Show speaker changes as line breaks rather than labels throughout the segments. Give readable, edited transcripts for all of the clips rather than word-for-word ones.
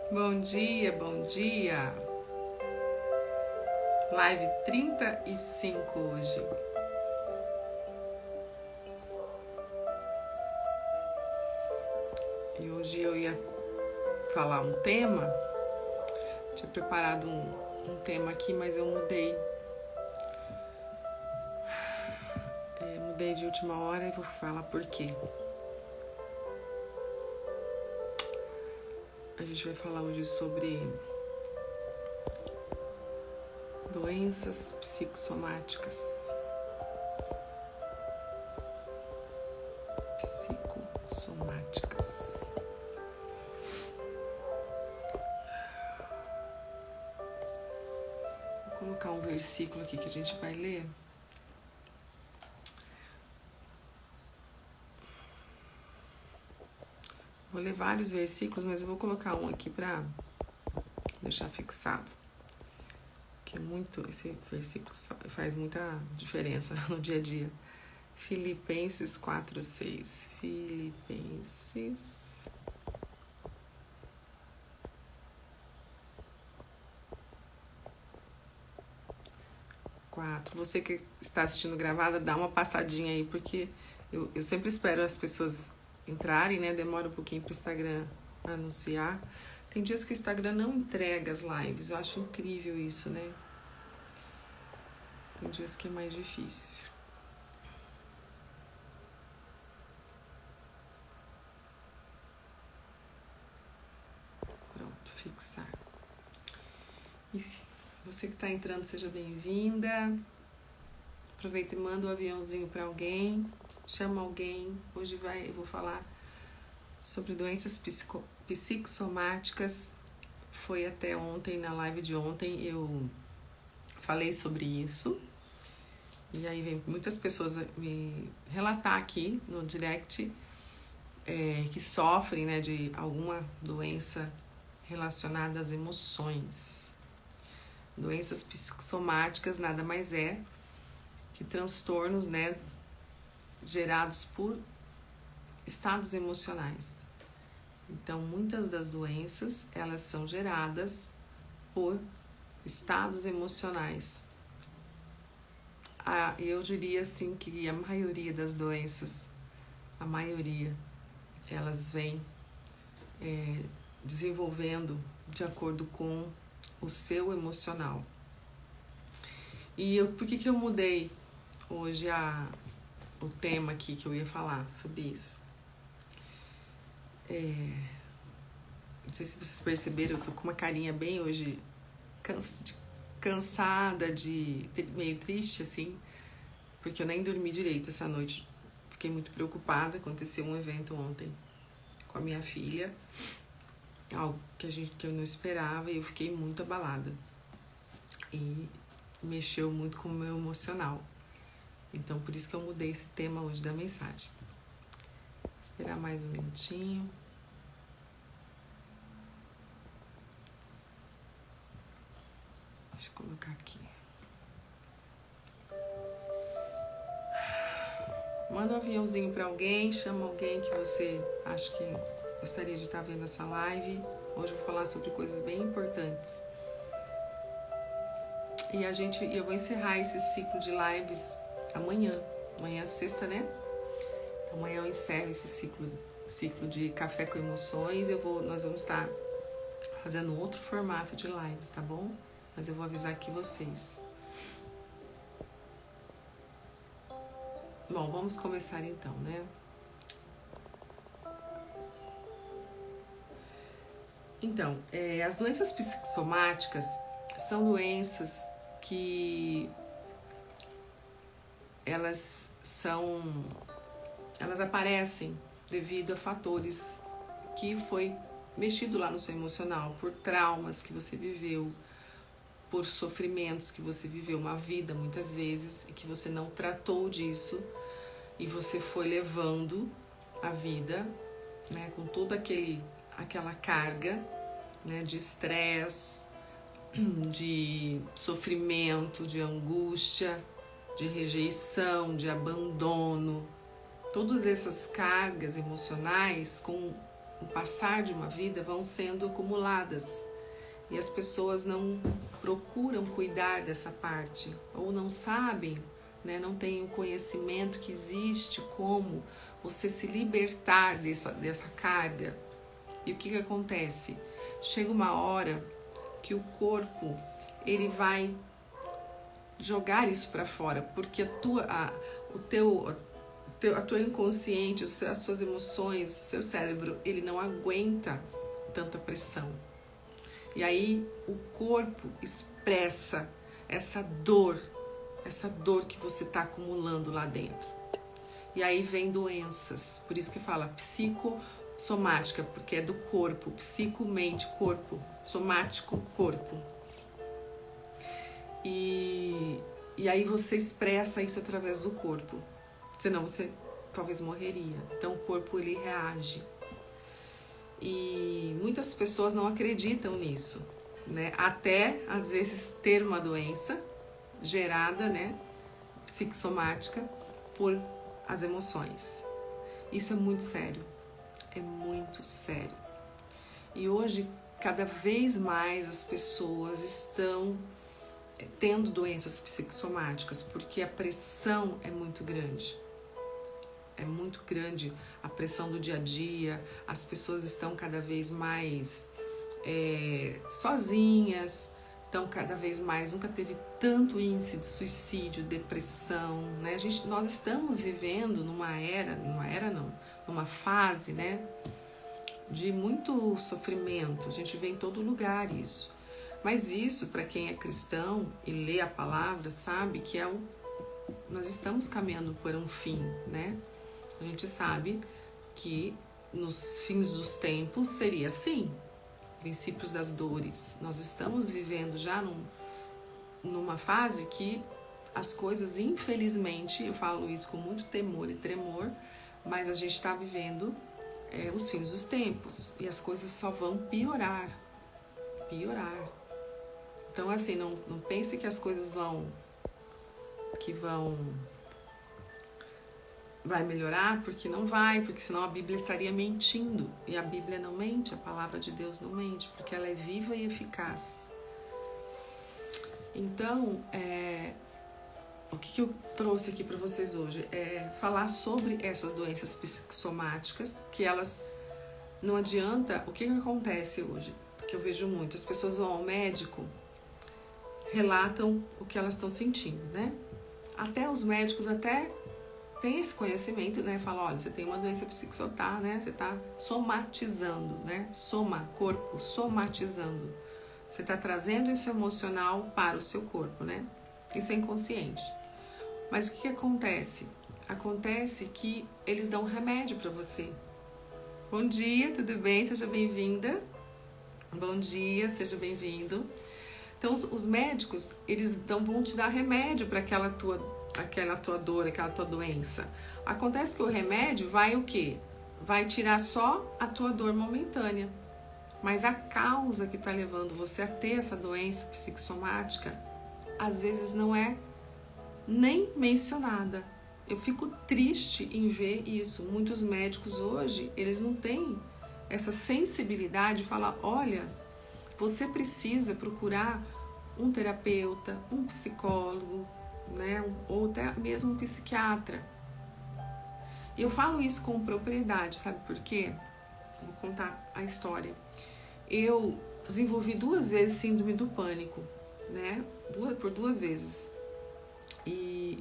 Bom dia, bom dia. Live 35 hoje. E hoje eu ia falar um tema. Tinha preparado um tema aqui, mas eu mudei. Mudei de última hora e vou falar por quê. A gente vai falar hoje sobre doenças psicossomáticas. Psicossomáticas. Vou colocar um versículo aqui que a gente vai ler. Vou ler vários versículos, mas eu vou colocar um aqui para deixar fixado. Que é muito, esse versículo faz muita diferença no dia a dia. Filipenses 4:6. Filipenses 4. Você que está assistindo gravada, dá uma passadinha aí, porque eu sempre espero as pessoas entrarem, né? Demora um pouquinho para o Instagram anunciar. Tem dias que o Instagram não entrega as lives. Eu acho incrível isso, né? Tem dias que é mais difícil. Pronto, fixar. E você que está entrando, seja bem-vinda. Aproveita e manda um aviãozinho para alguém. Chama alguém. Hoje eu vou falar sobre doenças psicossomáticas. Foi até ontem, na live de ontem, eu falei sobre isso. E aí vem muitas pessoas me relatar aqui no direct que sofrem, né, de alguma doença relacionada às emoções. Doenças psicossomáticas nada mais é que transtornos, né, gerados por estados emocionais. Então, muitas das doenças, elas são geradas por estados emocionais. Eu diria assim que a maioria das doenças, elas vêm desenvolvendo de acordo com o seu emocional. E por que eu mudei hoje o tema aqui que eu ia falar sobre isso? Não sei se vocês perceberam, eu tô com uma carinha bem hoje cansada, meio triste, assim, porque eu nem dormi direito essa noite. Fiquei muito preocupada. Aconteceu um evento ontem com a minha filha, algo que eu não esperava, e eu fiquei muito abalada. E mexeu muito com o meu emocional. Então, por isso que eu mudei esse tema hoje da mensagem. Vou esperar mais um minutinho. Deixa eu colocar aqui. Manda um aviãozinho para alguém, chama alguém que você acha que gostaria de estar vendo essa live. Hoje eu vou falar sobre coisas bem importantes. E eu vou encerrar esse ciclo de lives amanhã. Amanhã é sexta, né? Amanhã eu encerro esse ciclo de Café com Emoções. Nós vamos estar fazendo outro formato de lives, tá bom? Mas eu vou avisar aqui vocês. Bom, vamos começar então, né? Então, as doenças psicossomáticas são doenças que elas aparecem devido a fatores que foi mexido lá no seu emocional, por traumas que você viveu, por sofrimentos que você viveu uma vida muitas vezes e que você não tratou disso e você foi levando a vida, né, com toda aquela carga, né, de estresse, de sofrimento, de angústia, de rejeição, de abandono. Todas essas cargas emocionais com o passar de uma vida vão sendo acumuladas e as pessoas não procuram cuidar dessa parte ou não sabem, né, não têm o conhecimento que existe como você se libertar dessa carga. E o que acontece? Chega uma hora que o corpo ele vai jogar isso para fora, porque a tua inconsciente, as suas emoções, o seu cérebro, ele não aguenta tanta pressão. E aí o corpo expressa essa dor que você está acumulando lá dentro. E aí vem doenças, por isso que fala psicossomática, porque é do corpo, psico, mente, corpo, somático, corpo. E aí você expressa isso através do corpo, senão você talvez morreria. Então o corpo ele reage. E muitas pessoas não acreditam nisso, né? Até às vezes ter uma doença gerada, né, psicossomática por as emoções. Isso é muito sério. É muito sério. E hoje cada vez mais as pessoas estão tendo doenças psicossomáticas, porque a pressão é muito grande. É muito grande a pressão do dia a dia, as pessoas estão cada vez mais sozinhas, estão cada vez mais, nunca teve tanto índice de suicídio, depressão, né? Nós estamos vivendo numa fase, né, de muito sofrimento, a gente vê em todo lugar isso. Mas isso, para quem é cristão e lê a palavra, sabe que nós estamos caminhando por um fim, né? A gente sabe que nos fins dos tempos seria assim, princípios das dores. Nós estamos vivendo já numa fase que as coisas, infelizmente, eu falo isso com muito temor e tremor, mas a gente está vivendo os fins dos tempos e as coisas só vão piorar. Então, assim, não pense que as coisas vai melhorar, porque não vai, porque senão a Bíblia estaria mentindo. E a Bíblia não mente, a palavra de Deus não mente, porque ela é viva e eficaz. Então, o que eu trouxe aqui para vocês hoje é falar sobre essas doenças psicossomáticas, que elas não adianta. O que acontece hoje? Que eu vejo muito, as pessoas vão ao médico, relatam o que elas estão sentindo, né? Até os médicos têm esse conhecimento, né? Falam, olha, você tem uma doença psicossomática, né? Você está somatizando, né? Corpo, somatizando. Você está trazendo isso emocional para o seu corpo, né? Isso é inconsciente. Mas o que acontece? Acontece que eles dão remédio para você. Bom dia, tudo bem? Seja bem-vinda. Bom dia, seja bem-vindo. Então, os médicos, eles vão te dar remédio para aquela tua dor, aquela tua doença. Acontece que o remédio vai o quê? Vai tirar só a tua dor momentânea. Mas a causa que está levando você a ter essa doença psicossomática, às vezes não é nem mencionada. Eu fico triste em ver isso. Muitos médicos hoje, eles não têm essa sensibilidade de falar, olha, você precisa procurar um terapeuta, um psicólogo, né? Ou até mesmo um psiquiatra. E eu falo isso com propriedade, sabe por quê? Vou contar a história. Eu desenvolvi 2 vezes síndrome do pânico, né? Por 2 vezes.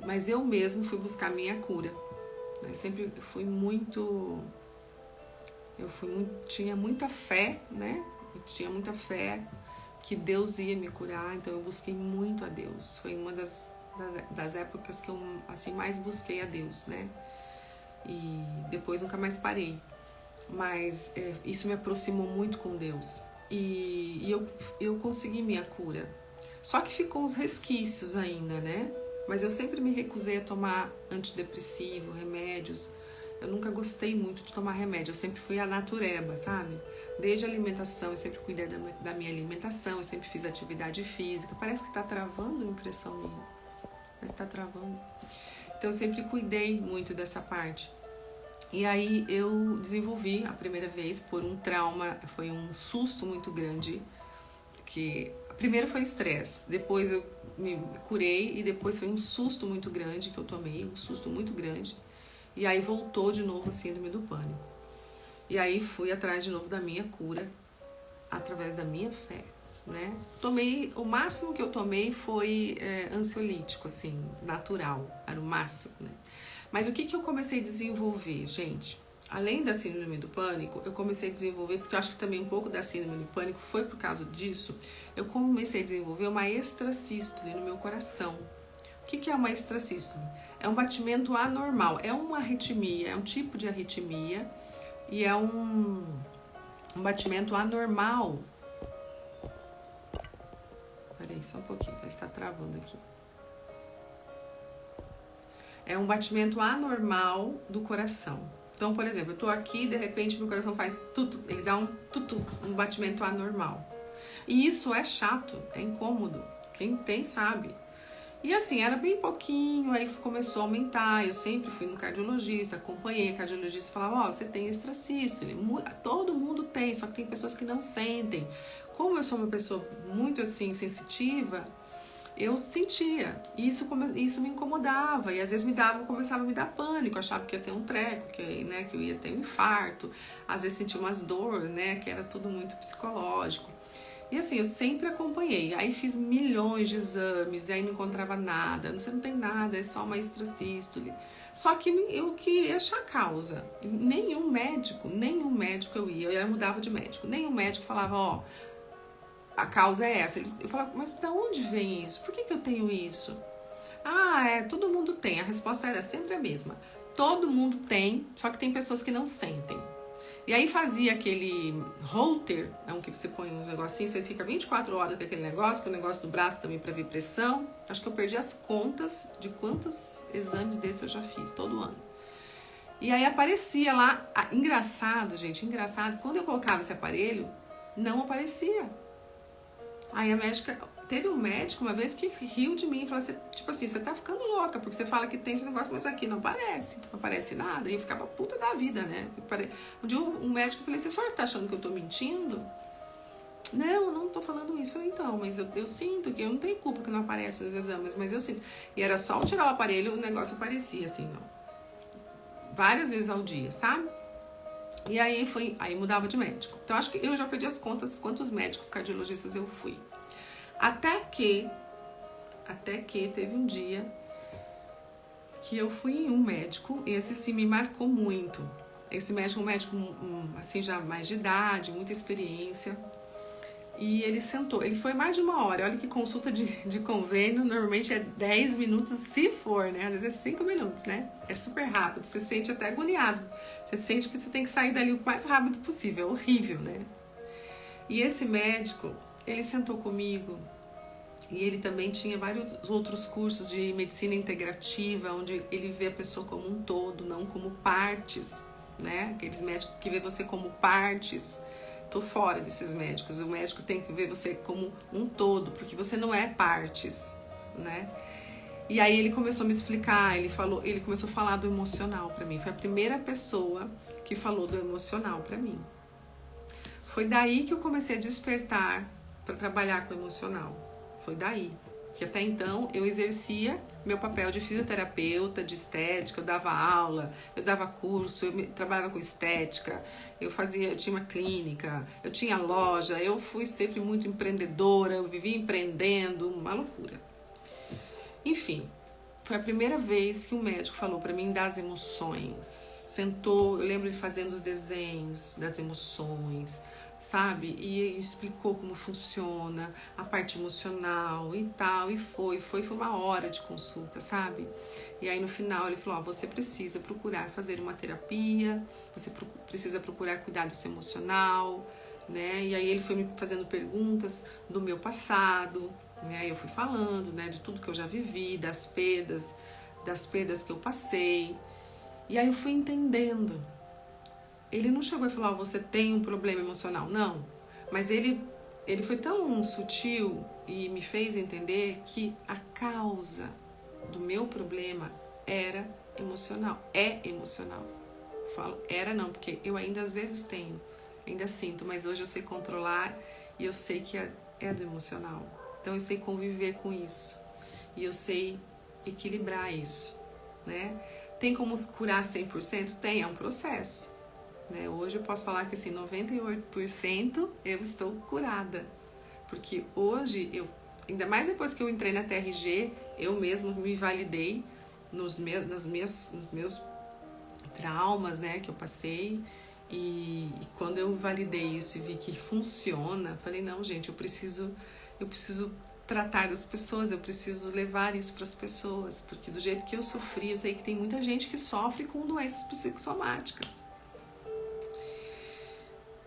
Mas eu mesmo fui buscar minha cura. Eu sempre fui tinha muita fé, né? Eu tinha muita fé que Deus ia me curar, então eu busquei muito a Deus. Foi uma das épocas que eu assim, mais busquei a Deus, né? E depois nunca mais parei. Mas isso me aproximou muito com Deus. E eu consegui minha cura. Só que ficou uns resquícios ainda, né? Mas eu sempre me recusei a tomar antidepressivo, remédios. Eu nunca gostei muito de tomar remédio. Eu sempre fui a natureba, sabe? Desde a alimentação, eu sempre cuidei da minha alimentação. Eu sempre fiz atividade física. Parece que tá travando a impressão minha. Mas tá travando. Então eu sempre cuidei muito dessa parte. E aí eu desenvolvi a primeira vez por um trauma, foi um susto muito grande, que primeiro foi estresse, depois eu me curei e depois foi um susto muito grande que eu tomei, um susto muito grande. E aí voltou de novo a síndrome do pânico. E aí fui atrás de novo da minha cura, através da minha fé, né? Tomei, o máximo que eu tomei foi ansiolítico, assim, natural, era o máximo, né? Mas o que eu comecei a desenvolver, gente? Além da síndrome do pânico, eu comecei a desenvolver, porque eu acho que também um pouco da síndrome do pânico foi por causa disso, eu comecei a desenvolver uma extrasístole no meu coração. O que é uma extrasístole? É um batimento anormal, é uma arritmia, é um tipo de arritmia e é um batimento anormal. Peraí, só um pouquinho, parece que tá travando aqui. É um batimento anormal do coração. Então, por exemplo, eu tô aqui e de repente meu coração faz tutu, ele dá um tutu, um batimento anormal. E isso é chato, é incômodo. Quem tem sabe. E assim, era bem pouquinho, aí começou a aumentar. Eu sempre fui no cardiologista, acompanhei. O cardiologista falava, você tem extrasístole. Todo mundo tem, só que tem pessoas que não sentem. Como eu sou uma pessoa muito assim, sensitiva, eu sentia. E isso me incomodava. E às vezes começava a me dar pânico. Eu achava que ia ter um treco, que eu ia ter um infarto. Às vezes sentia umas dores, né? Que era tudo muito psicológico. E assim, eu sempre acompanhei. Aí fiz milhões de exames, e aí não encontrava nada. Você não tem nada, é só uma extrasístole. Só que eu queria achar a causa. Nenhum médico eu ia mudava de médico. Nenhum médico falava, a causa é essa. Eu falava, mas de onde vem isso? Por que eu tenho isso? Todo mundo tem. A resposta era sempre a mesma. Todo mundo tem, só que tem pessoas que não sentem. E aí fazia aquele holter, que você põe uns negocinhos, você fica 24 horas com aquele negócio, com o negócio do braço também para ver pressão. Acho que eu perdi as contas de quantos exames desses eu já fiz, todo ano. E aí aparecia lá, engraçado, quando eu colocava esse aparelho, não aparecia. Aí a médica, teve um médico uma vez que riu de mim e falou assim, tipo assim, você tá ficando louca, porque você fala que tem esse negócio, mas aqui não aparece nada. E eu ficava puta da vida, né? Um dia um médico falou assim, a senhora tá achando que eu tô mentindo? Não, eu não tô falando isso. Eu falei, então, mas eu sinto que eu não tenho culpa que não aparece nos exames, mas eu sinto. E era só eu tirar o aparelho, o negócio aparecia, assim, várias vezes ao dia, sabe? E aí mudava de médico. Então acho que eu já perdi as contas quantos médicos cardiologistas eu fui. Até que teve um dia que eu fui em um médico, e esse sim me marcou muito. Esse médico, um médico assim já mais de idade, muita experiência. E ele sentou, ele foi mais de uma hora. Olha que consulta de convênio normalmente é 10 minutos, se for, né? Às vezes é 5 minutos, né? É super rápido, você se sente até agoniado. Você sente que você tem que sair dali o mais rápido possível, é horrível, né? E esse médico, ele sentou comigo e ele também tinha vários outros cursos de medicina integrativa, onde ele vê a pessoa como um todo, não como partes, né? Aqueles médicos que vê você como partes. Tô fora desses médicos. O médico tem que ver você como um todo, porque você não é partes, né? E aí ele começou a me explicar, ele começou a falar do emocional pra mim. Foi a primeira pessoa que falou do emocional pra mim. Foi daí que eu comecei a despertar para trabalhar com o emocional. Foi daí. Que até então eu exercia meu papel de fisioterapeuta, de estética, eu dava aula, eu dava curso, eu trabalhava com estética, eu tinha uma clínica, eu tinha loja, eu fui sempre muito empreendedora, eu vivia empreendendo, uma loucura. Enfim, foi a primeira vez que um médico falou para mim das emoções. Sentou, eu lembro ele fazendo os desenhos das emoções, sabe? E explicou como funciona a parte emocional e tal, e foi uma hora de consulta, sabe? E aí no final ele falou, você precisa procurar fazer uma terapia, você precisa procurar cuidar do seu emocional, né? E aí ele foi me fazendo perguntas do meu passado, né? Eu fui falando, né, de tudo que eu já vivi, das perdas que eu passei, e aí eu fui entendendo. Ele não chegou e falou, você tem um problema emocional. Não, mas ele foi tão sutil e me fez entender que a causa do meu problema era emocional, é emocional. falo era não, porque eu ainda às vezes tenho, ainda sinto, mas hoje eu sei controlar e eu sei que é do emocional. Então eu sei conviver com isso e eu sei equilibrar isso, né? Tem como curar 100%? Tem, é um processo, né? Hoje eu posso falar que assim, 98% eu estou curada, porque hoje eu, ainda mais depois que eu entrei na TRG, eu mesmo me validei nos meus traumas, né, que eu passei, e quando eu validei isso e vi que funciona, falei, não, gente, eu preciso tratar das pessoas, eu preciso levar isso para as pessoas, porque do jeito que eu sofri, eu sei que tem muita gente que sofre com doenças psicossomáticas.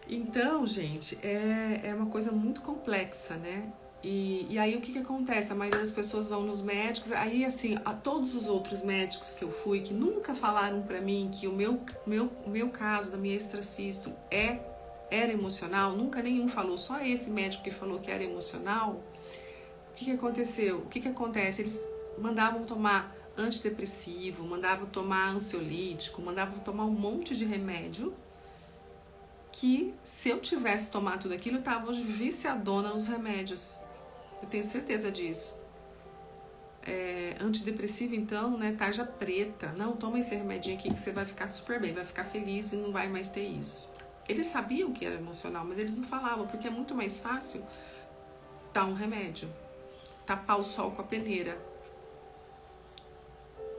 Então, gente, é uma coisa muito complexa, né? E aí o que acontece? A maioria das pessoas vão nos médicos, aí assim, a todos os outros médicos que eu fui, que nunca falaram pra mim que o meu caso, da minha extracisto, era emocional, nunca nenhum falou, só esse médico que falou que era emocional. O que aconteceu? O que acontece? Eles mandavam tomar antidepressivo, mandavam tomar ansiolítico, mandavam tomar um monte de remédio, que se eu tivesse tomado tudo aquilo, eu estava hoje viciadona nos remédios. Eu tenho certeza disso. Antidepressivo, então, né, tarja preta. Não, toma esse remedinho aqui que você vai ficar super bem, vai ficar feliz e não vai mais ter isso. Eles sabiam que era emocional, mas eles não falavam, porque é muito mais fácil dar um remédio, tapar o sol com a peneira.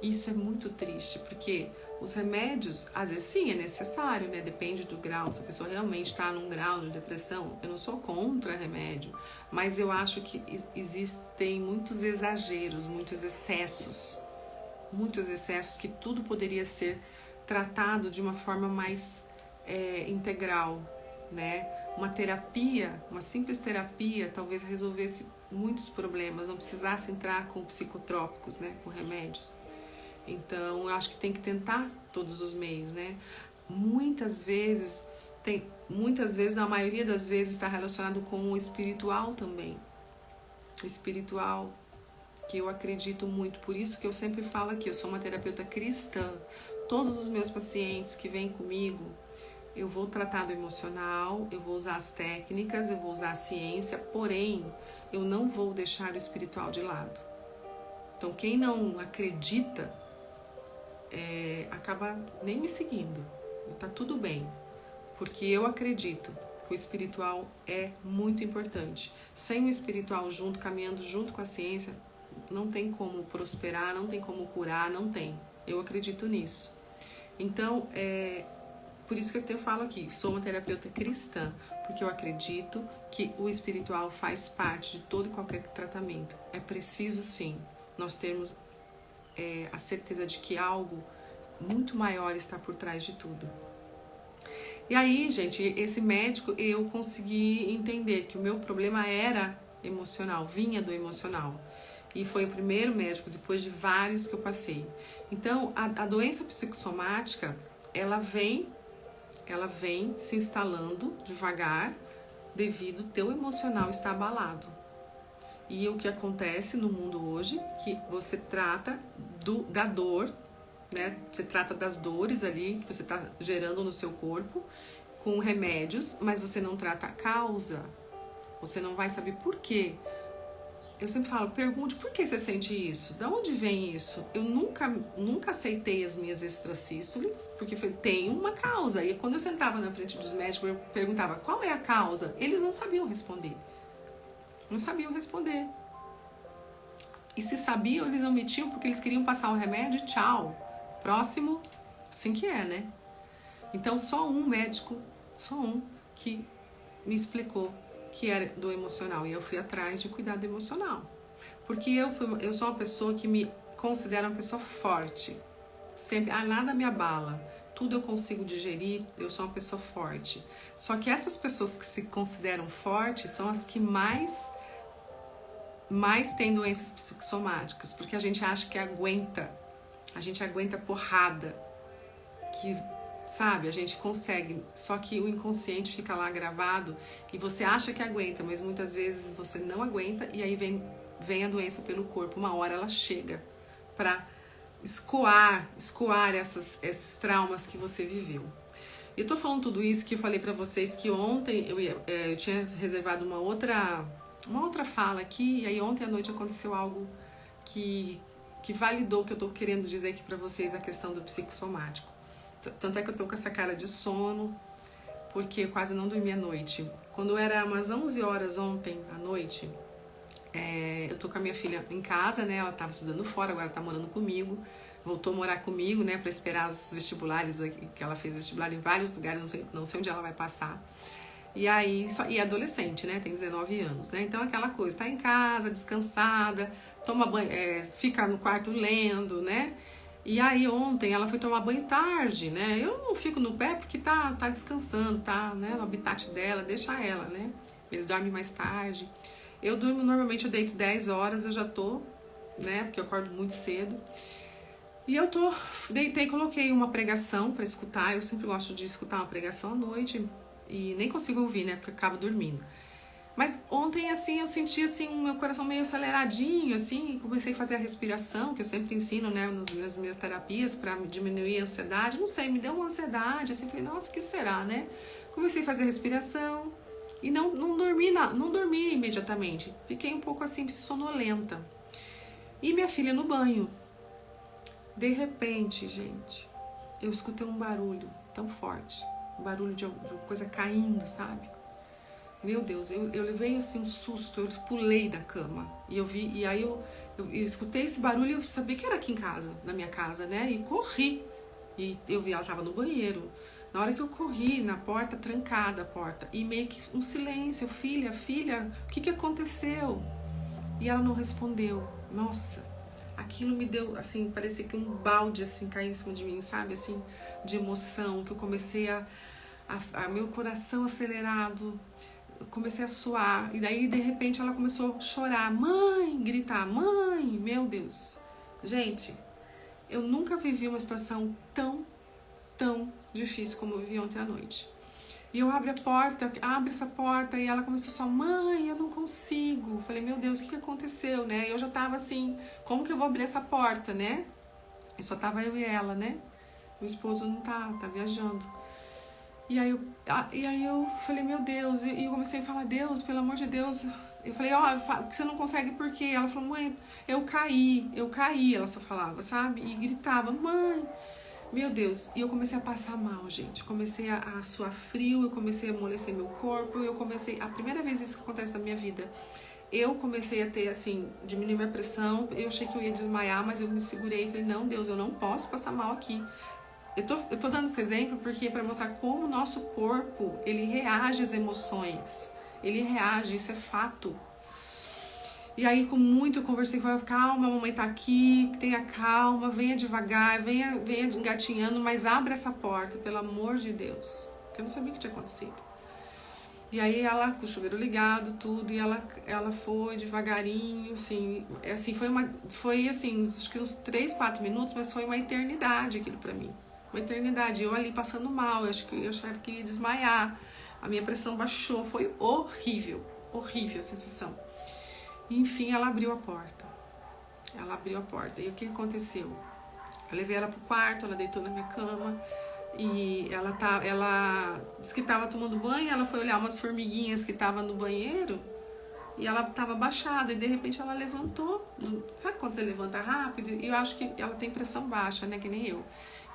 Isso é muito triste, porque os remédios, às vezes sim, é necessário, né? Depende do grau, se a pessoa realmente está num grau de depressão. Eu não sou contra remédio, mas eu acho que existem muitos exageros, muitos excessos que tudo poderia ser tratado de uma forma mais integral, né? Uma terapia, uma simples terapia, talvez resolvesse muitos problemas, não precisasse entrar com psicotrópicos, né? Com remédios. Então, eu acho que tem que tentar todos os meios, né? Muitas vezes, na maioria das vezes, está relacionado com o espiritual também. O espiritual, que eu acredito muito. Por isso que eu sempre falo aqui, eu sou uma terapeuta cristã. Todos os meus pacientes que vêm comigo, eu vou tratar do emocional, eu vou usar as técnicas, eu vou usar a ciência, porém, eu não vou deixar o espiritual de lado. Então, quem não acredita, acaba nem me seguindo. Tá tudo bem, porque eu acredito que o espiritual é muito importante. Sem o espiritual junto, caminhando junto com a ciência, não tem como prosperar, não tem como curar, não tem. Eu acredito nisso. Então, por isso que eu falo aqui, sou uma terapeuta cristã, porque eu acredito que o espiritual faz parte de todo e qualquer tratamento. É preciso, sim, nós termos a certeza de que algo muito maior está por trás de tudo. E aí, gente, esse médico, eu consegui entender que o meu problema era emocional, vinha do emocional. E foi o primeiro médico, depois de vários que eu passei. Então, a doença psicossomática, ela vem se instalando devagar devido ao teu emocional estar abalado. E o que acontece no mundo hoje, que você trata da dor, né? Você trata das dores ali que você está gerando no seu corpo com remédios, mas você não trata a causa. Você não vai saber por quê. Eu sempre falo, pergunte por que você sente isso? Da onde vem isso? Eu nunca aceitei as minhas extracístoles, porque tem uma causa. E quando eu sentava na frente dos médicos, eu perguntava, qual é a causa? Eles não sabiam responder. Não sabiam responder. E se sabiam, eles omitiam porque eles queriam passar o remédio e tchau. Próximo, assim que é, né? Então, só um médico, que me explicou que era do emocional. E eu fui atrás de cuidado emocional. Porque eu sou uma pessoa que me considero uma pessoa forte. Sempre, nada me abala. Tudo eu consigo digerir, eu sou uma pessoa forte. Só que essas pessoas que se consideram fortes são as que mais têm doenças psicossomáticas. Porque a gente acha que aguenta. A gente aguenta porrada. Que, sabe, a gente consegue. Só que o inconsciente fica lá gravado e você acha que aguenta, mas muitas vezes você não aguenta e aí vem a doença pelo corpo. Uma hora ela chega pra escoar esses traumas que você viveu. Eu tô falando tudo isso que eu falei pra vocês que ontem eu tinha reservado uma outra fala aqui, e aí ontem à noite aconteceu algo que validou o que eu tô querendo dizer aqui pra vocês, a questão do psicossomático. Tanto é que eu tô com essa cara de sono, porque eu quase não dormi à noite. Quando era umas 11 horas ontem à noite, eu tô com a minha filha em casa, né? Ela tava estudando fora, agora tá morando comigo. Voltou a morar comigo, né? Pra esperar os vestibulares, que ela fez vestibular em vários lugares, não sei onde ela vai passar. E aí, e é adolescente, né? Tem 19 anos, né? Então aquela coisa, tá em casa, descansada, toma banho, fica no quarto lendo, né? E aí ontem ela foi tomar banho tarde, né? Eu não fico no pé porque tá descansando, tá, né, no habitat dela, deixa ela, né? Eles dormem mais tarde. Eu durmo, normalmente eu deito 10 horas, eu já tô, né? Porque eu acordo muito cedo. E eu deitei, coloquei uma pregação pra escutar. Eu sempre gosto de escutar uma pregação à noite e nem consigo ouvir, né? Porque eu acabo dormindo. Mas ontem, assim, eu senti, assim, meu coração meio aceleradinho, assim, comecei a fazer a respiração, que eu sempre ensino, né, nas minhas terapias, pra diminuir a ansiedade. Não sei, me deu uma ansiedade, assim, falei, nossa, o que será, né? Comecei a fazer a respiração e não dormi imediatamente. Fiquei um pouco, assim, sonolenta. E minha filha no banho. De repente, gente, eu escutei um barulho tão forte, um barulho de coisa caindo, sabe? Meu Deus, eu levei assim um susto, eu pulei da cama e aí eu escutei esse barulho e eu sabia que era aqui em casa, na minha casa, né? E corri, e eu vi ela tava no banheiro. Na hora que eu corri, na porta, trancada a porta, e meio que um silêncio, filha, o que aconteceu? E ela não respondeu. Nossa, aquilo me deu, assim, parecia que um balde, assim, caiu em cima de mim, sabe, assim, de emoção, que eu comecei a meu coração acelerado, eu comecei a suar, e daí, de repente, ela começou a chorar, mãe, gritar, mãe, meu Deus. Gente, eu nunca vivi uma situação tão difícil como eu vivi ontem à noite. E eu abro essa porta, e ela começou só, mãe, eu não consigo. Falei, meu Deus, o que aconteceu, né? Eu já tava assim, como que eu vou abrir essa porta, né? E só tava eu e ela, né? Meu esposo não tá viajando. E aí eu falei, meu Deus, e eu comecei a falar, Deus, pelo amor de Deus. Eu falei, você não consegue por quê? Ela falou, mãe, eu caí, ela só falava, sabe? E gritava, mãe, meu Deus. E eu comecei a passar mal, gente. Comecei a suar frio, eu comecei a amolecer meu corpo, a primeira vez isso que acontece na minha vida. Eu comecei a ter, assim, diminuir minha pressão, eu achei que eu ia desmaiar, mas eu me segurei e falei, não, Deus, eu não posso passar mal aqui. Eu tô dando esse exemplo porque é para mostrar como o nosso corpo, ele reage às emoções. Ele reage, isso é fato. E aí, com muito, eu conversei com ela, calma, a mamãe tá aqui, tenha calma, venha devagar, venha engatinhando, mas abra essa porta, pelo amor de Deus. Porque eu não sabia o que tinha acontecido. E aí ela, com o chuveiro ligado, tudo, e ela foi devagarinho, assim, foi assim, acho que uns 3, 4 minutos, mas foi uma eternidade aquilo pra mim. Uma eternidade, eu ali passando mal, eu achava que ia desmaiar, a minha pressão baixou, foi horrível a sensação. E, enfim, ela abriu a porta, e o que aconteceu? Eu levei ela pro quarto, ela deitou na minha cama, e ela disse que estava tomando banho, ela foi olhar umas formiguinhas que estavam no banheiro, e ela estava baixada, e de repente ela levantou, sabe quando você levanta rápido? E eu acho que ela tem pressão baixa, né, que nem eu.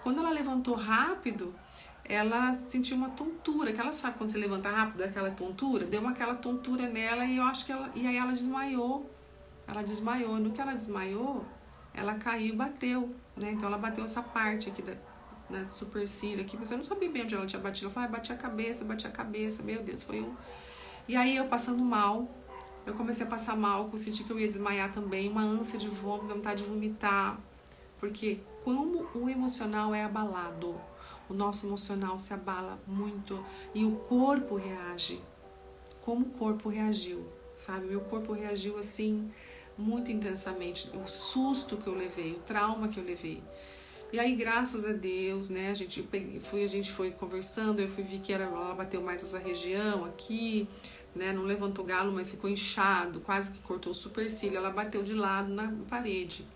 Quando ela levantou rápido, ela sentiu uma tontura, que ela sabe quando você levanta rápido, aquela tontura, deu aquela tontura nela e eu acho que e aí ela desmaiou. No que ela desmaiou, ela caiu e bateu, né? Então ela bateu essa parte aqui da supercílio aqui, mas eu não sabia bem onde ela tinha batido. Eu falei, bati a cabeça, meu Deus, foi um... E aí eu passando mal, eu comecei a passar mal, eu senti que eu ia desmaiar também, uma ânsia de vômito, vontade de vomitar, porque como o emocional é abalado, o nosso emocional se abala muito e o corpo reage. Como o corpo reagiu, sabe? Meu corpo reagiu assim, muito intensamente. O susto que eu levei, o trauma que eu levei. E aí, graças a Deus, né? A gente foi conversando, eu vi que ela bateu mais essa região aqui, né? Não levantou galo, mas ficou inchado, quase que cortou o supercílio. Ela bateu de lado na parede.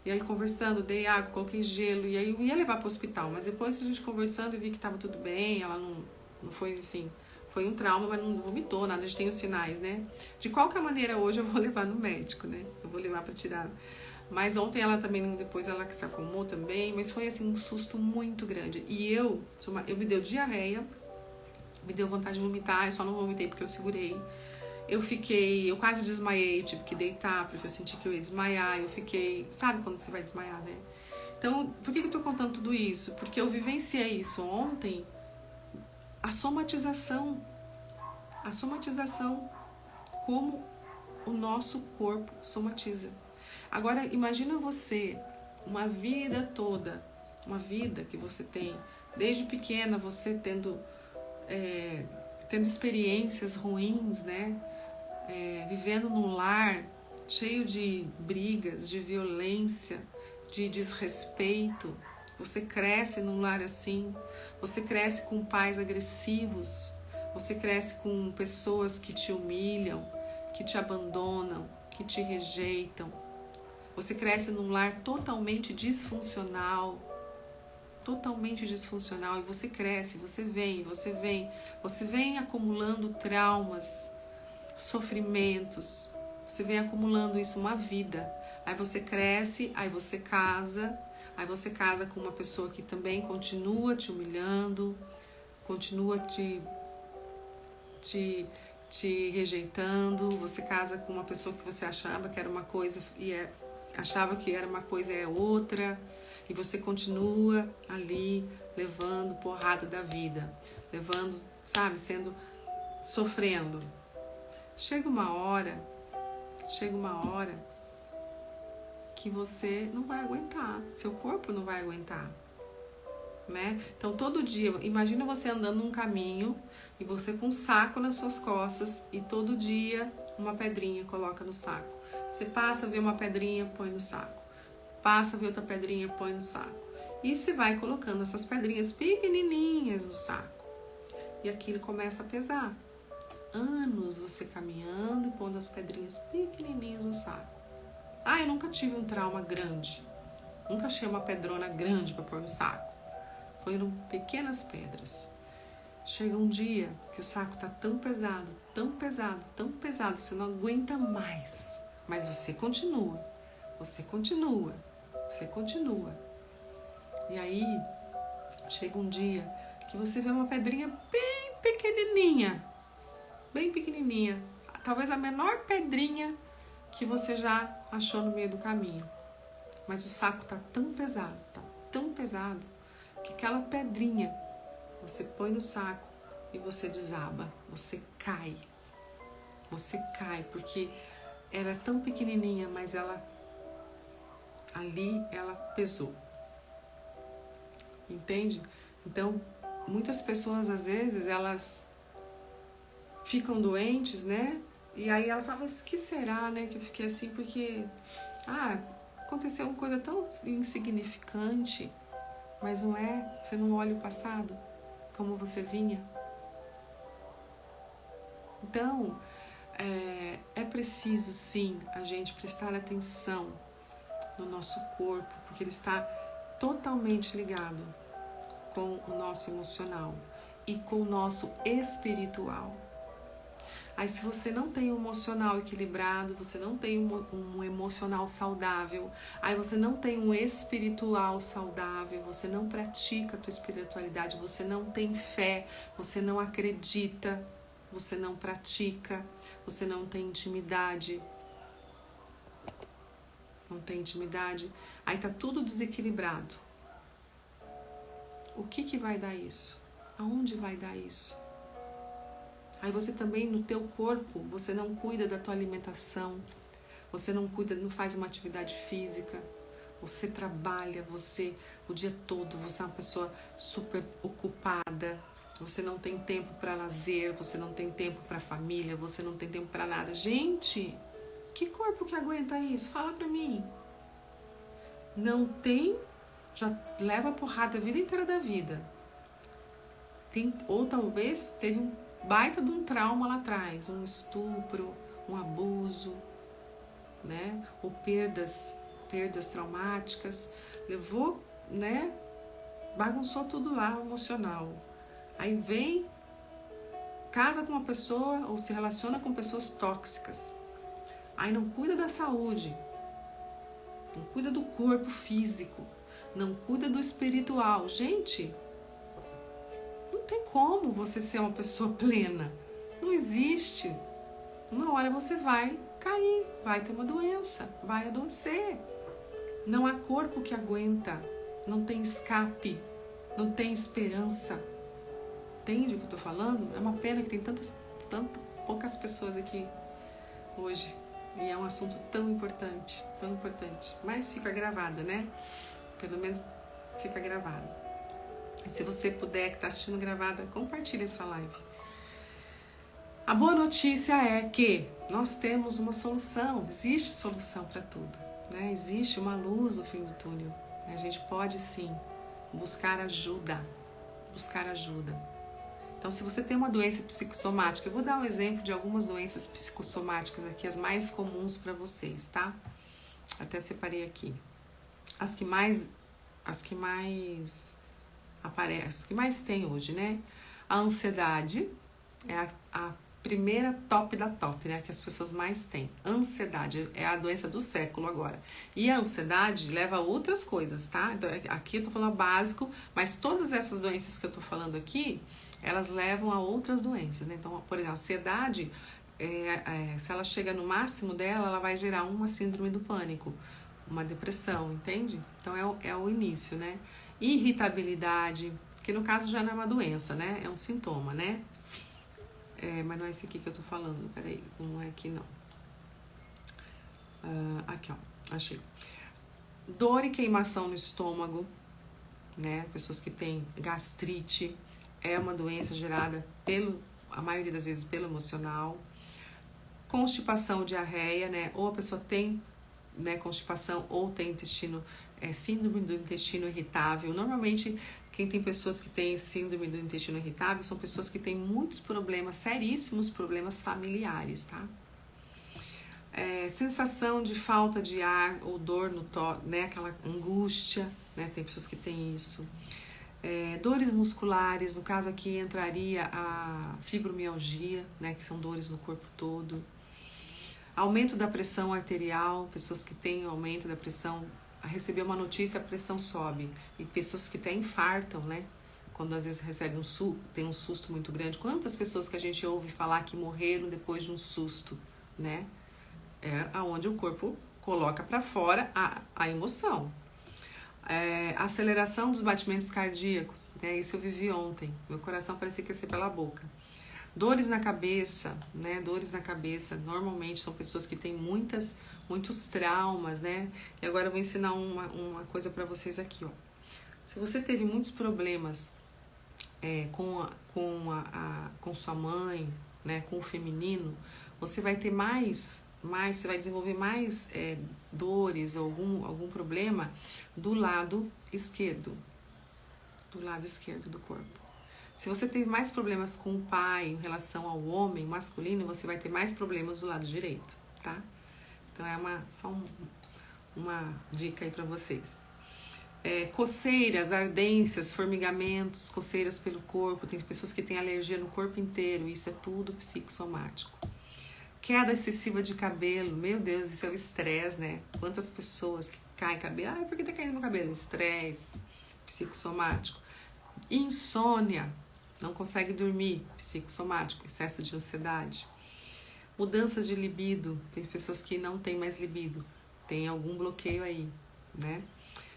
E aí conversando, dei água, coloquei gelo, e aí eu ia levar para o hospital. Mas depois a gente conversando, eu vi que estava tudo bem, ela não foi assim, foi um trauma, mas não vomitou, nada, a gente tem os sinais, né? De qualquer maneira, hoje eu vou levar no médico, né? Eu vou levar para tirar. Mas ontem ela também, depois ela se acalmou também, mas foi assim um susto muito grande. E eu me deu diarreia, me deu vontade de vomitar, eu só não vomitei porque eu segurei. Eu quase desmaiei, tive que deitar, porque eu senti que eu ia desmaiar, eu fiquei, sabe quando você vai desmaiar, né? Então, por que eu tô contando tudo isso? Porque eu vivenciei isso ontem, a somatização, como o nosso corpo somatiza. Agora, imagina você, uma vida toda, uma vida que você tem, desde pequena, você tendo experiências ruins, né? Vivendo num lar cheio de brigas, de violência, de desrespeito. Você cresce num lar assim, você cresce com pais agressivos, você cresce com pessoas que te humilham, que te abandonam, que te rejeitam. Você cresce num lar totalmente disfuncional, e você cresce, você vem acumulando traumas, sofrimentos, você vem acumulando isso uma vida. Aí você cresce, aí você casa com uma pessoa que também continua te humilhando, continua te rejeitando. Você casa com uma pessoa que você achava que era uma coisa achava que era uma coisa e é outra, e você continua ali levando porrada da vida, levando, sabe, sofrendo. Chega uma hora que você não vai aguentar, seu corpo não vai aguentar, né? Então todo dia, imagina você andando num caminho e você com um saco nas suas costas e todo dia uma pedrinha coloca no saco. Você passa, vê uma pedrinha, põe no saco. Passa, vê outra pedrinha, põe no saco. E você vai colocando essas pedrinhas pequenininhas no saco. E aquilo começa a pesar. Anos você caminhando e pondo as pedrinhas pequenininhas no saco. Eu nunca tive um trauma grande. Nunca achei uma pedrona grande para pôr no saco. Foram pequenas pedras. Chega um dia que o saco tá tão pesado, você não aguenta mais. Mas você continua. E aí, chega um dia que você vê uma pedrinha bem pequenininha. Talvez a menor pedrinha que você já achou no meio do caminho. Mas o saco tá tão pesado, que aquela pedrinha você põe no saco e você desaba, você cai, porque era tão pequenininha, mas ela pesou, entende? Então, muitas pessoas às vezes elas ficam doentes, né? E aí elas falam, mas que será, né? Que eu fiquei assim porque aconteceu uma coisa tão insignificante, mas não é? Você não olha o passado, como você vinha. Então, é preciso sim a gente prestar atenção no nosso corpo, porque ele está totalmente ligado com o nosso emocional e com o nosso espiritual. Aí se você não tem um emocional equilibrado, você não tem um emocional saudável, aí você não tem um espiritual saudável, você não pratica a tua espiritualidade, você não tem fé, você não acredita, você não pratica, você não tem intimidade. Aí tá tudo desequilibrado. O que vai dar isso? Aonde vai dar isso? Aí você também, no teu corpo, você não cuida da tua alimentação, você não faz uma atividade física, você trabalha, o dia todo, você é uma pessoa super ocupada, você não tem tempo para lazer, você não tem tempo para família, você não tem tempo para nada. Gente, que corpo que aguenta isso? Fala pra mim. Não tem, já leva porrada a vida inteira da vida. Ou talvez teve um baita de um trauma lá atrás, um estupro, um abuso, né? Ou perdas perdas traumáticas, levou, né, bagunçou tudo lá, emocional. Aí vem, casa com uma pessoa ou se relaciona com pessoas tóxicas. Aí não cuida da saúde, não cuida do corpo físico, não cuida do espiritual. Gente, não tem como você ser uma pessoa plena. Não existe. Uma hora você vai cair, vai ter uma doença, vai adoecer. Não há corpo que aguenta, não tem escape, não tem esperança. Entende o que eu tô falando? É uma pena que tem tantas poucas pessoas aqui hoje. E é um assunto tão importante, tão importante. Mas fica gravada, né? Pelo menos fica gravada. E se você puder, que está assistindo gravada, compartilhe essa live. A boa notícia é que nós temos uma solução. Existe solução para tudo, né? Existe uma luz no fim do túnel. A gente pode sim buscar ajuda. Buscar ajuda. Então, se você tem uma doença psicossomática, eu vou dar um exemplo de algumas doenças psicossomáticas aqui, as mais comuns para vocês, tá? Até separei aqui. As que mais aparecem, as que mais tem hoje, né? A ansiedade é a primeira top da top, né? Que as pessoas mais têm. Ansiedade é a doença do século agora. E a ansiedade leva a outras coisas, tá? Então, aqui eu tô falando básico, mas todas essas doenças que eu tô falando aqui, elas levam a outras doenças, né? Então, por exemplo, a ansiedade, se ela chega no máximo dela, ela vai gerar uma síndrome do pânico, uma depressão, entende? Então, é o início, né? Irritabilidade, que no caso já não é uma doença, né? É um sintoma, né? Mas não é esse aqui que eu tô falando, peraí, não é aqui não. Aqui, ó, achei. Dor e queimação no estômago, né? Pessoas que têm gastrite, é uma doença gerada a maioria das vezes pelo emocional. Constipação, diarreia, né? Ou a pessoa tem, né, constipação ou tem síndrome do intestino irritável. Normalmente, quem tem pessoas que têm síndrome do intestino irritável são pessoas que têm muitos problemas, seríssimos problemas familiares, tá? Sensação de falta de ar ou dor no tórax, né? Aquela angústia, né? Tem pessoas que têm isso. Dores musculares, no caso aqui entraria a fibromialgia, né? Que são dores no corpo todo. Aumento da pressão arterial, pessoas que têm aumento da pressão, receber uma notícia, a pressão sobe. E pessoas que até infartam, né? Quando às vezes recebe tem um susto muito grande. Quantas pessoas que a gente ouve falar que morreram depois de um susto, né? É aonde o corpo coloca para fora a emoção. Aceleração dos batimentos cardíacos, né? Isso eu vivi ontem. Meu coração parecia que ia ser pela boca. Dores na cabeça, né? Dores na cabeça, normalmente são pessoas que têm muitos traumas, né? E agora eu vou ensinar uma coisa para vocês aqui, ó. Se você teve muitos problemas com sua mãe, né? Com o feminino, você vai ter você vai desenvolver mais dores ou algum problema do lado esquerdo do corpo. Se você teve mais problemas com o pai em relação ao homem masculino, você vai ter mais problemas do lado direito, tá? Então só uma dica aí pra vocês. Coceiras, ardências, formigamentos, coceiras pelo corpo. Tem pessoas que têm alergia no corpo inteiro, isso é tudo psicossomático. Queda excessiva de cabelo, meu Deus, isso é o estresse, né? Quantas pessoas que caem cabelo, por que tá caindo meu cabelo? Estresse, psicossomático. Insônia, não consegue dormir, psicossomático, excesso de ansiedade. Mudanças de libido, tem pessoas que não têm mais libido, tem algum bloqueio aí, né?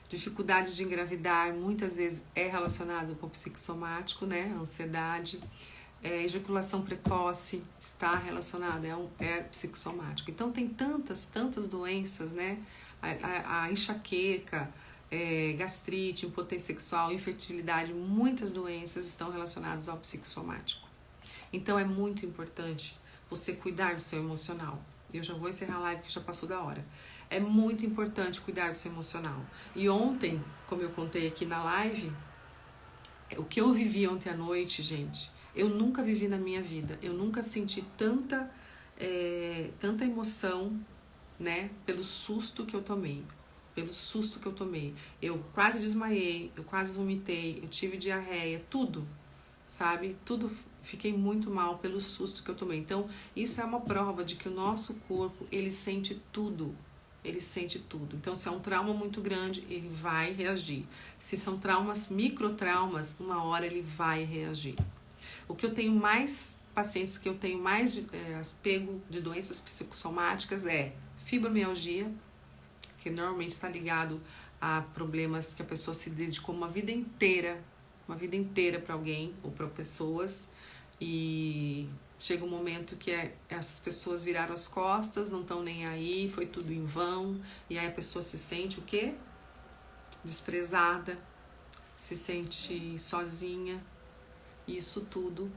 Dificuldades de engravidar, muitas vezes é relacionado com o psicossomático, né? Ansiedade. Ejaculação precoce está relacionada, é psicossomático. Então tem tantas doenças, né? A enxaqueca, gastrite, impotência sexual, infertilidade, muitas doenças estão relacionadas ao psicossomático. Então é muito importante você cuidar do seu emocional. Eu já vou encerrar a live que já passou da hora. É muito importante cuidar do seu emocional. E ontem, como eu contei aqui na live, o que eu vivi ontem à noite, gente, eu nunca vivi na minha vida. Eu nunca senti tanta emoção, né, pelo susto que eu tomei. pelo susto que eu tomei. Eu quase desmaiei, eu quase vomitei, eu tive diarreia, tudo, sabe? Tudo, fiquei muito mal pelo susto que eu tomei. Então, isso é uma prova de que o nosso corpo, ele sente tudo. Ele sente tudo. Então, se é um trauma muito grande, ele vai reagir. Se são traumas, microtraumas, uma hora ele vai reagir. O que eu tenho mais, pacientes que eu tenho mais apego de doenças psicossomáticas é fibromialgia, que normalmente está ligado a problemas que a pessoa se dedicou uma vida inteira para alguém ou para pessoas, e chega um momento que essas pessoas viraram as costas, não estão nem aí, foi tudo em vão, e aí a pessoa se sente o quê? Desprezada, se sente sozinha, e isso tudo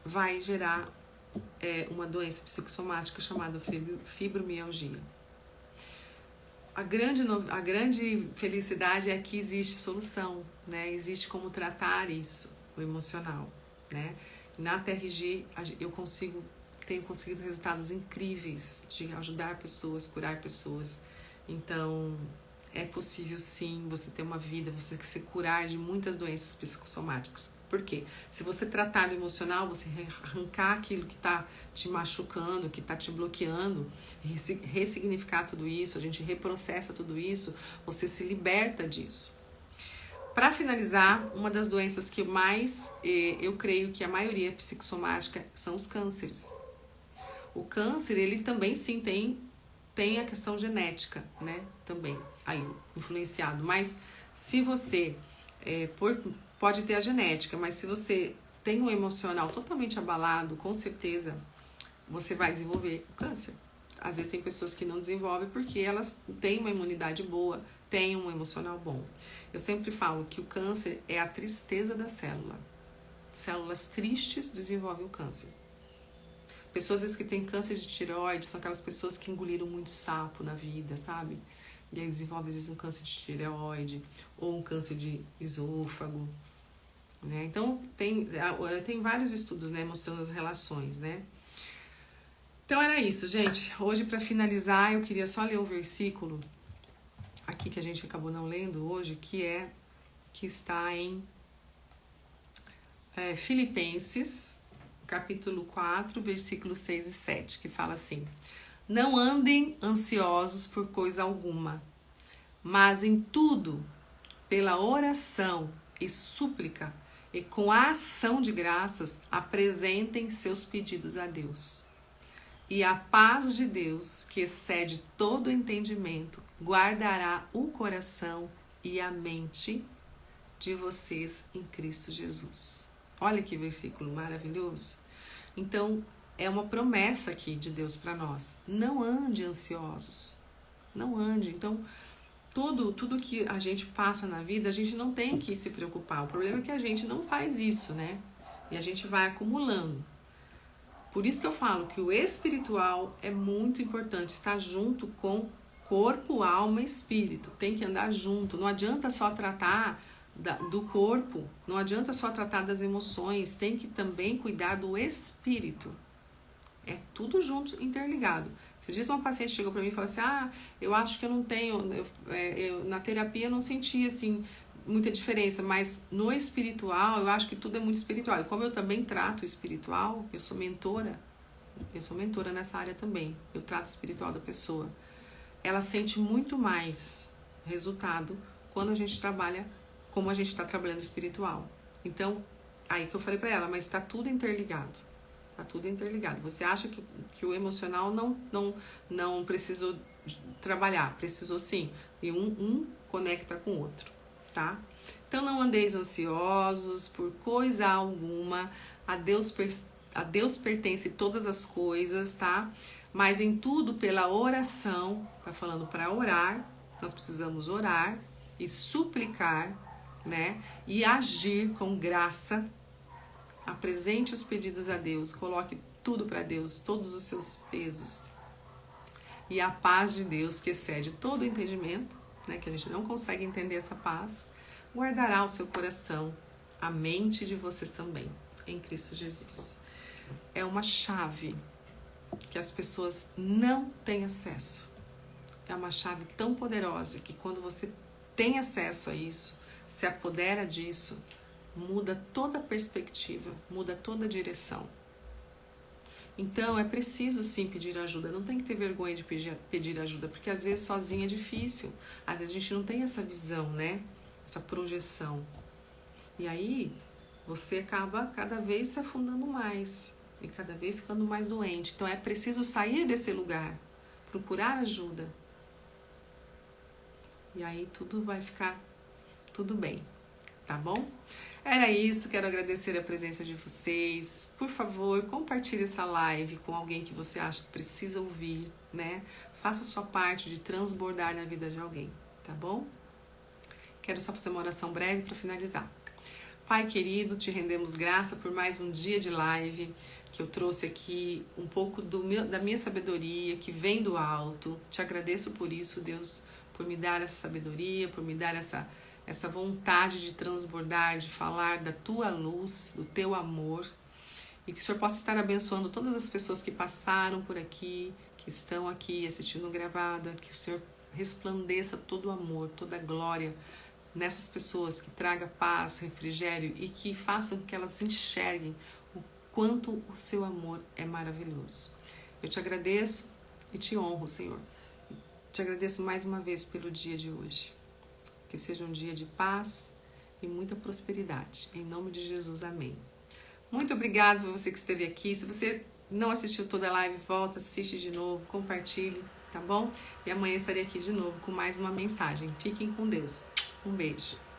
vai gerar uma doença psicossomática chamada fibromialgia. A grande felicidade é que existe solução, né? Existe como tratar isso, o emocional, né? Na TRG eu tenho conseguido resultados incríveis de ajudar pessoas, curar pessoas. Então é possível sim você ter uma vida, você se curar de muitas doenças psicossomáticas. Por quê? Se você tratar do emocional, você arrancar aquilo que está te machucando, que está te bloqueando, ressignificar tudo isso, a gente reprocessa tudo isso, você se liberta disso. Para finalizar, uma das doenças que mais eu creio que a maioria é psicossomática são os cânceres. O câncer, ele também sim tem a questão genética, né? Também aí influenciado. Mas se você pode ter a genética, mas se você tem um emocional totalmente abalado, com certeza você vai desenvolver o câncer. Às vezes tem pessoas que não desenvolvem porque elas têm uma imunidade boa, têm um emocional bom. Eu sempre falo que o câncer é a tristeza da célula. Células tristes desenvolvem o câncer. Pessoas às vezes que têm câncer de tireoide são aquelas pessoas que engoliram muito sapo na vida, sabe? E aí desenvolve às vezes um câncer de tireoide ou um câncer de esôfago, né? Então tem vários estudos, né, mostrando as relações, né? Então era isso, gente. Hoje, para finalizar, eu queria só ler o versículo aqui que a gente acabou não lendo hoje, que está em Filipenses, capítulo 4, versículos 6 e 7, que fala assim: não andem ansiosos por coisa alguma, mas em tudo, pela oração e súplica, e com a ação de graças, apresentem seus pedidos a Deus. E a paz de Deus, que excede todo entendimento, guardará o coração e a mente de vocês em Cristo Jesus. Olha que versículo maravilhoso. Então, é uma promessa aqui de Deus para nós. Não ande ansiosos. Não ande. Então, tudo que a gente passa na vida, a gente não tem que se preocupar. O problema é que a gente não faz isso, né? E a gente vai acumulando. Por isso que eu falo que o espiritual é muito importante, estar junto com corpo, alma e espírito. Tem que andar junto. Não adianta só tratar do corpo, não adianta só tratar das emoções, tem que também cuidar do espírito. É tudo junto, interligado. Esses dias uma paciente chegou para mim e falou assim: eu acho que eu não tenho, na terapia eu não senti assim muita diferença, mas no espiritual eu acho que tudo é muito espiritual. E como eu também trato o espiritual, eu sou mentora nessa área também, eu trato o espiritual da pessoa. Ela sente muito mais resultado quando a gente trabalha como a gente está trabalhando o espiritual. Então, aí que eu falei para ela, mas está tudo interligado. Está tudo interligado. Você acha que o emocional não precisou trabalhar? Precisou sim. E um conecta com o outro, tá? Então, não andeis ansiosos por coisa alguma. A Deus pertence todas as coisas, tá? Mas em tudo pela oração, tá falando para orar, nós precisamos orar e suplicar, né? E agir com graça. Apresente os pedidos a Deus, coloque tudo para Deus, todos os seus pesos. E a paz de Deus, que excede todo o entendimento, né, que a gente não consegue entender essa paz, guardará o seu coração, a mente de vocês também, em Cristo Jesus. É uma chave que as pessoas não têm acesso. é uma chave tão poderosa que quando você tem acesso a isso, se apodera disso, muda toda a perspectiva, muda toda a direção. Então é preciso sim pedir ajuda, não tem que ter vergonha de pedir ajuda, porque às vezes sozinho é difícil, às vezes a gente não tem essa visão, né? Essa projeção. E aí você acaba cada vez se afundando mais e cada vez ficando mais doente. Então é preciso sair desse lugar, procurar ajuda. E aí tudo vai ficar tudo bem, tá bom? Era isso, quero agradecer a presença de vocês. Por favor, compartilhe essa live com alguém que você acha que precisa ouvir, né? Faça a sua parte de transbordar na vida de alguém, tá bom? Quero só fazer uma oração breve para finalizar. Pai querido, te rendemos graça por mais um dia de live, que eu trouxe aqui um pouco da minha sabedoria, que vem do alto. Te agradeço por isso, Deus, por me dar essa sabedoria, por me dar essa vontade de transbordar, de falar da tua luz, do teu amor, e que o Senhor possa estar abençoando todas as pessoas que passaram por aqui, que estão aqui assistindo gravada, que o Senhor resplandeça todo o amor, toda a glória nessas pessoas, que traga paz, refrigério e que façam que elas enxerguem o quanto o seu amor é maravilhoso. Eu te agradeço e te honro, Senhor. Te agradeço mais uma vez pelo dia de hoje. Que seja um dia de paz e muita prosperidade. Em nome de Jesus, amém. Muito obrigada por você que esteve aqui. Se você não assistiu toda a live, volta, assiste de novo, compartilhe, tá bom? E amanhã estarei aqui de novo com mais uma mensagem. Fiquem com Deus. Um beijo.